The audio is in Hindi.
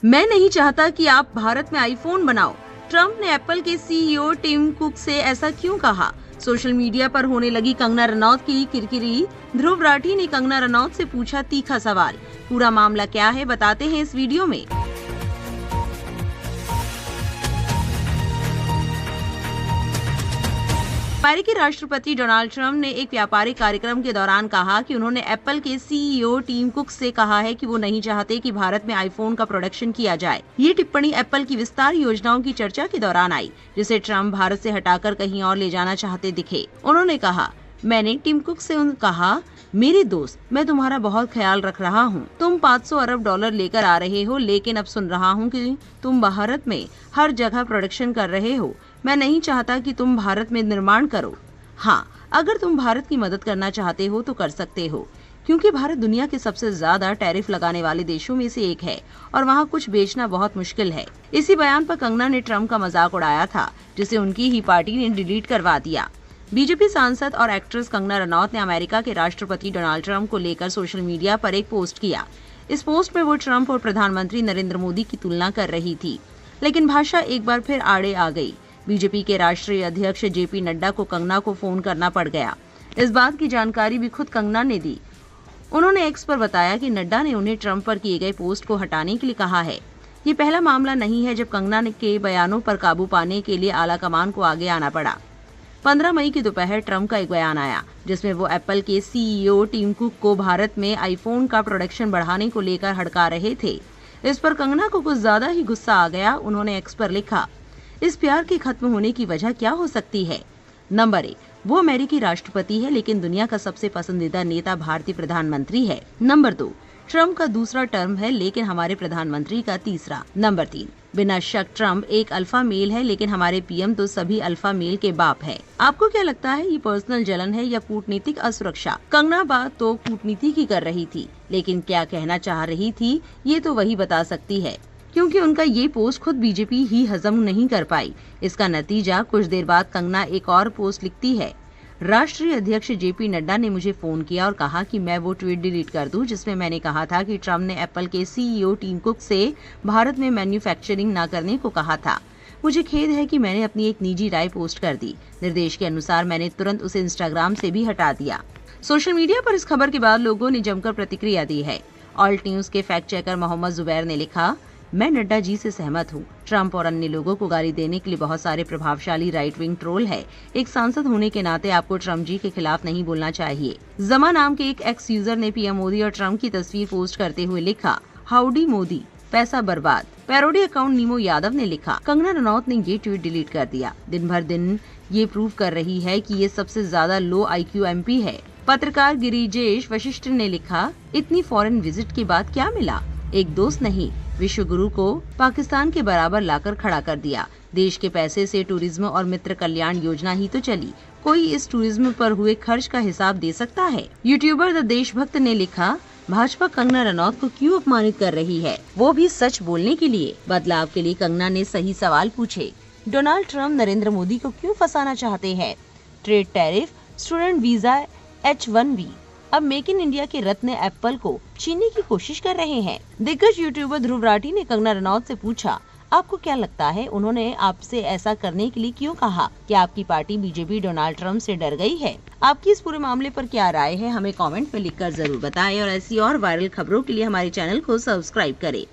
मैं नहीं चाहता कि आप भारत में आईफोन बनाओ। ट्रंप ने एप्पल के सीईओ टिम कुक से ऐसा क्यों कहा? सोशल मीडिया पर होने लगी कंगना रनौत की किरकिरी। ध्रुव राठी ने कंगना रनौत से पूछा तीखा सवाल। पूरा मामला क्या है बताते हैं इस वीडियो में। अमेरिकी राष्ट्रपति डोनाल्ड ट्रंप ने एक व्यापारिक कार्यक्रम के दौरान कहा कि उन्होंने एप्पल के सीईओ टिम कुक से कहा है कि वो नहीं चाहते कि भारत में आईफोन का प्रोडक्शन किया जाए। ये टिप्पणी एप्पल की विस्तार योजनाओं की चर्चा के दौरान आई, जिसे ट्रंप भारत से हटाकर कहीं और ले जाना चाहते दिखे। उन्होंने कहा, मैंने टिम कुक से कहा, मेरे दोस्त, मैं तुम्हारा बहुत ख्याल रख रहा हूँ। तुम 500 अरब डॉलर लेकर आ रहे हो, लेकिन अब सुन रहा हूँ कि तुम भारत में हर जगह प्रोडक्शन कर रहे हो। मैं नहीं चाहता कि तुम भारत में निर्माण करो। हाँ, अगर तुम भारत की मदद करना चाहते हो तो कर सकते हो, क्योंकि भारत दुनिया के सबसे ज्यादा टैरिफ लगाने वाले देशों में से एक है और वहाँ कुछ बेचना बहुत मुश्किल है। इसी बयान पर कंगना ने ट्रंप का मजाक उड़ाया था, जिसे उनकी ही पार्टी ने डिलीट करवा दिया। बीजेपी सांसद और एक्ट्रेस कंगना रनौत ने अमेरिका के राष्ट्रपति डोनाल्ड ट्रंप को लेकर सोशल मीडिया पर एक पोस्ट किया। इस पोस्ट में वो ट्रंप और प्रधानमंत्री नरेंद्र मोदी की तुलना कर रही थी, लेकिन भाषा एक बार फिर आड़े आ गई। बीजेपी के राष्ट्रीय अध्यक्ष जेपी नड्डा को कंगना को फोन करना पड़ गया। इस बात की जानकारी भी खुद कंगना ने दी। उन्होंने एक्स पर बताया कि नड्डा ने उन्हें ट्रंप पर किए गए पोस्ट को हटाने के लिए कहा है। ये पहला मामला नहीं है जब कंगना के बयानों पर काबू पाने के लिए आला कमान को आगे आना पड़ा। 15 मई की दोपहर ट्रंप का एक बयान आया, जिसमें वो एप्पल के सीईओ टिम कुक को भारत में आईफोन का प्रोडक्शन बढ़ाने को लेकर हड़का रहे थे। इस पर कंगना को कुछ ज्यादा ही गुस्सा आ गया। उन्होंने एक्स पर लिखा, इस प्यार के खत्म होने की वजह क्या हो सकती है? नंबर 1, वो अमेरिकी राष्ट्रपति है, लेकिन दुनिया का सबसे पसंदीदा नेता भारतीय प्रधानमंत्री है। नंबर 2, ट्रंप का दूसरा टर्म है, लेकिन हमारे प्रधानमंत्री का तीसरा। नंबर 3, बिना शक ट्रंप एक अल्फा मेल है, लेकिन हमारे पीएम तो सभी अल्फा मेल के बाप है। आपको क्या लगता है, ये पर्सनल जलन है या कूटनीतिक असुरक्षा? कंगना बात तो कूटनीति की कर रही थी, लेकिन क्या कहना चाह रही थी ये तो वही बता सकती है, क्योंकि उनका ये पोस्ट खुद बीजेपी ही हजम नहीं कर पाई। इसका नतीजा कुछ देर बाद कंगना एक और पोस्ट लिखती है, राष्ट्रीय अध्यक्ष जेपी नड्डा ने मुझे फोन किया और कहा कि मैं वो ट्वीट डिलीट कर दूं जिसमें मैंने कहा था कि ट्रंप ने एप्पल के सीईओ टिम कुक से भारत में मैन्युफैक्चरिंग न करने को कहा था। मुझे खेद है कि मैंने अपनी एक निजी राय पोस्ट कर दी। निर्देश के अनुसार मैंने तुरंत उसे इंस्टाग्राम से भी हटा दिया। सोशल मीडिया पर इस खबर के बाद लोगों ने जमकर प्रतिक्रिया दी है। ऑल्ट न्यूज के फैक्ट चेकर मोहम्मद जुबैर ने लिखा, मैं नड्डा जी से सहमत हूँ। ट्रंप और अन्य लोगों को गाली देने के लिए बहुत सारे प्रभावशाली राइट विंग ट्रोल है। एक सांसद होने के नाते आपको ट्रंप जी के खिलाफ नहीं बोलना चाहिए। जमा नाम के एक एक्स यूजर ने पीएम मोदी और ट्रंप की तस्वीर पोस्ट करते हुए लिखा, हाउडी मोदी, पैसा बर्बाद। पैरोडी अकाउंट नीमो यादव ने लिखा, कंगना रनौत ने ये ट्वीट डिलीट कर दिया। दिन भर दिन ये प्रूव कर रही है कि ये सबसे ज्यादा लो IQ MP है। पत्रकार गिरिजेश वशिष्ठ ने लिखा, इतनी फॉरेन विजिट के बाद क्या मिला? एक दोस्त नहीं, विश्व गुरु को पाकिस्तान के बराबर लाकर खड़ा कर दिया। देश के पैसे से टूरिज्म और मित्र कल्याण योजना ही तो चली। कोई इस टूरिज्म पर हुए खर्च का हिसाब दे सकता है? यूट्यूबर द देशभक्त ने लिखा, भाजपा कंगना रनौत को क्यों अपमानित कर रही है, वो भी सच बोलने के लिए? बदलाव के लिए कंगना ने सही सवाल पूछे। डोनाल्ड ट्रंप नरेंद्र मोदी को क्यों फंसाना चाहते हैं? Trade tariff, student visa, H1B। अब मेक इन इंडिया के रत्न एप्पल को छीनने की कोशिश कर रहे हैं। दिग्गज यूट्यूबर ध्रुव राठी ने कंगना रनौत से पूछा, आपको क्या लगता है, उन्होंने आपसे ऐसा करने के लिए क्यों कहा? क्या आपकी पार्टी बीजेपी डोनाल्ड ट्रंप से डर गई है? आपकी इस पूरे मामले पर क्या राय है, हमें कमेंट में लिखकर जरूर बताएं और ऐसी और वायरल खबरों के लिए हमारे चैनल को सब्सक्राइब करें।